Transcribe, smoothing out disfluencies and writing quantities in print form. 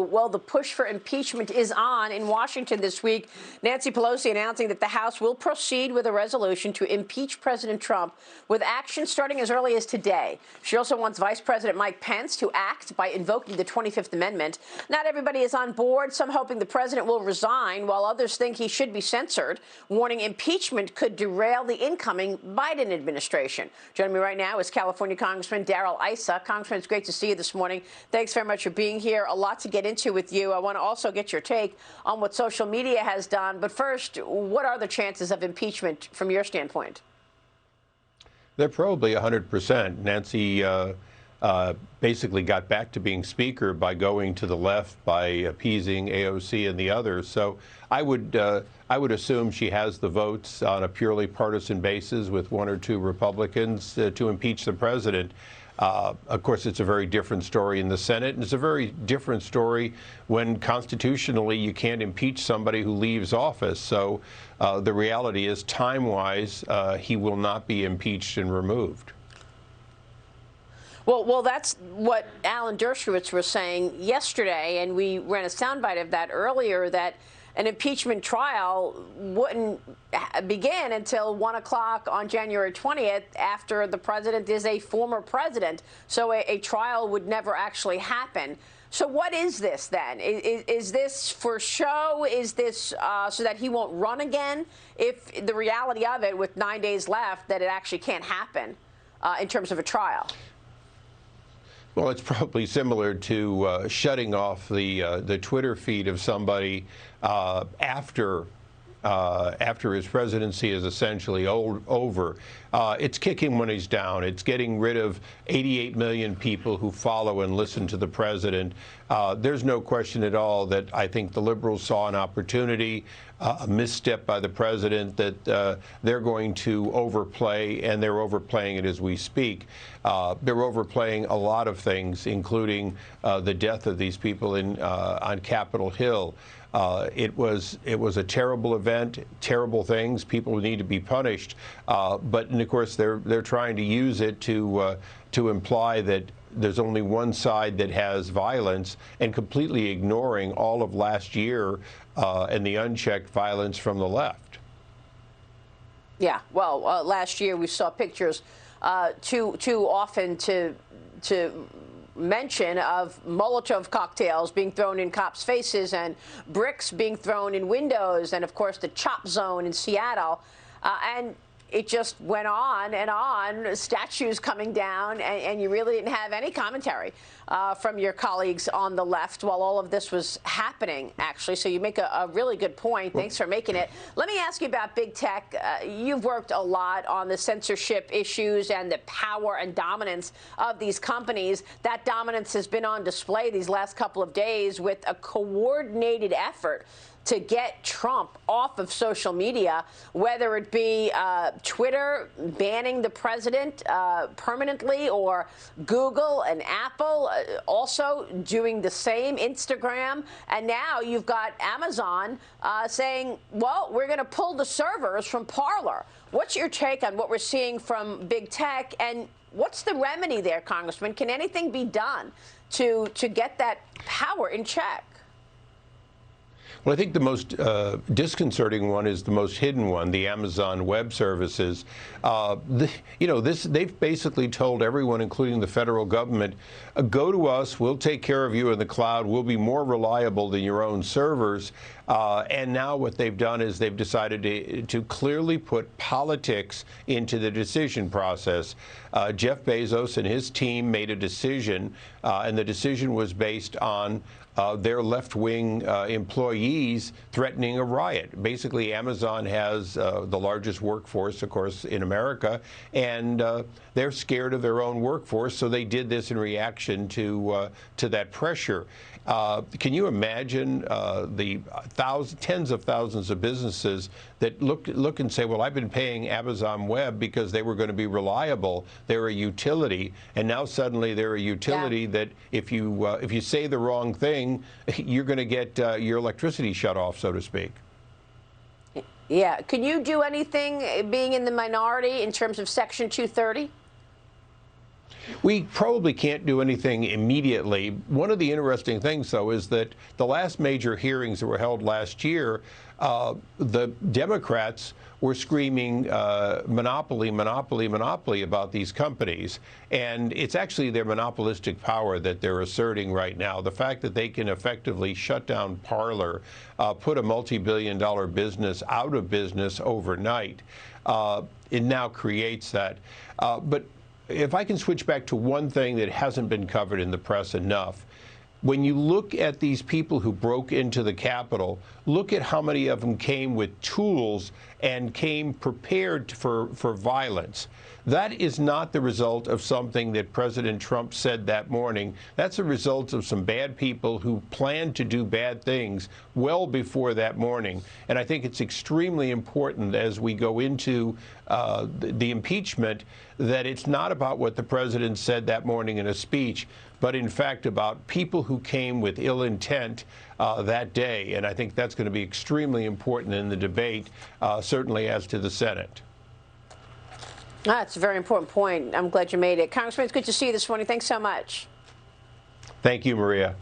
Well, the push for impeachment is on in Washington this week. Nancy Pelosi announcing that the House will proceed with a resolution to impeach President Trump with action starting as early as today. She also wants Vice President Mike Pence to act by invoking the 25th Amendment. Not everybody is on board, some hoping the president will resign, while others think he should be censored, warning impeachment could derail the incoming Biden administration. Joining me right now is California Congressman Darrell Issa. Congressman, it's great to see you this morning. Thanks very much for being here. A lot to get into with you. I want to also get your take on what social media has done. But first, what are the chances of impeachment from your standpoint? They're probably 100%. Nancy basically got back to being speaker by going to the left, by appeasing AOC and the others. So I would assume she has the votes on a purely partisan basis with one or two Republicans to impeach the president. Of course, it's a very different story in the Senate, and it's a very different story when constitutionally you can't impeach somebody who leaves office. So the reality is, time-wise, he will not be impeached and removed. Well, that's what Alan Dershowitz was saying yesterday, and we ran a soundbite of that earlier, that an impeachment trial wouldn't begin until 1 o'clock on January 20th after the president is a former president. So a trial would never actually happen. So what is this then? Is this for show? Is this so that he won't run again? If the reality of it, with 9 days left, that it actually can't happen in terms of a trial? Well, it's probably similar to shutting off the Twitter feed of somebody after his presidency is essentially over. It's kicking when he's down. It's getting rid of 88 million people who follow and listen to the president. There's no question at all that I think the liberals saw an opportunity, a misstep by the president that they're going to overplay, and they're overplaying it as we speak. They're overplaying a lot of things, including the death of these people on Capitol Hill. It was a terrible event, terrible things. People need to be punished, and of course they're trying to use it to imply that there's only one side that has violence, and completely ignoring all of last year and the unchecked violence from the left. Yeah, well, last year we saw pictures too often to mention of Molotov cocktails being thrown in cops' faces and bricks being thrown in windows, and of course the chop zone in Seattle, and it just went on and on, statues coming down, and you really didn't have any commentary from your colleagues on the left while all of this was happening, actually. So you make a really good point. Thanks for making it. Let me ask you about big tech. You've worked a lot on the censorship issues and the power and dominance of these companies. That dominance has been on display these last couple of days with a coordinated effort to get Trump off of social media, whether it be Twitter banning the president permanently, or Google and Apple also doing the same, Instagram. And now you've got Amazon saying, well, we're going to pull the servers from Parler. What's your take on what we're seeing from big tech, and what's the remedy there, Congressman? Can anything be done to get that power in check? Well, I think the most disconcerting one is the most hidden one, the Amazon Web Services. They've basically told everyone, including the federal government, go to us, we'll take care of you in the cloud, we'll be more reliable than your own servers. And now what they've done is they've decided to clearly put politics into the decision process. Jeff Bezos and his team made a decision, and the decision was based on their left-wing employees threatening a riot. Basically, Amazon has the largest workforce, of course, in America, and they're scared of their own workforce, so they did this in reaction to that pressure. Can you imagine the tens of thousands of businesses that look and say, well, I've been paying Amazon Web because they were going to be reliable. They're a utility, and now suddenly they're a utility that if you say the wrong thing, you're going to get your electricity shut off, so to speak. Yeah. Can you do anything, being in the minority, in terms of Section 230? We probably can't do anything immediately. One of the interesting things, though, is that the last major hearings that were held last year, the Democrats were screaming monopoly, monopoly, monopoly about these companies. And it's actually their monopolistic power that they're asserting right now. The fact that they can effectively shut down Parler, put a multi-billion-dollar business out of business overnight, it now creates that. But if I can switch back to one thing that hasn't been covered in the press enough, when you look at these people who broke into the Capitol, look at how many of them came with tools and came prepared for violence. That is not the result of something that President Trump said that morning. That's a result of some bad people who planned to do bad things well before that morning. And I think it's extremely important as we go into the impeachment that it's not about what the president said that morning in a speech, but in fact about people who came with ill intent that day. And I think that's going to be extremely important in the debate, certainly as to the Senate. That's a very important point. I'm glad you made it. Congressman, it's good to see you this morning. Thanks so much. Thank you, Maria.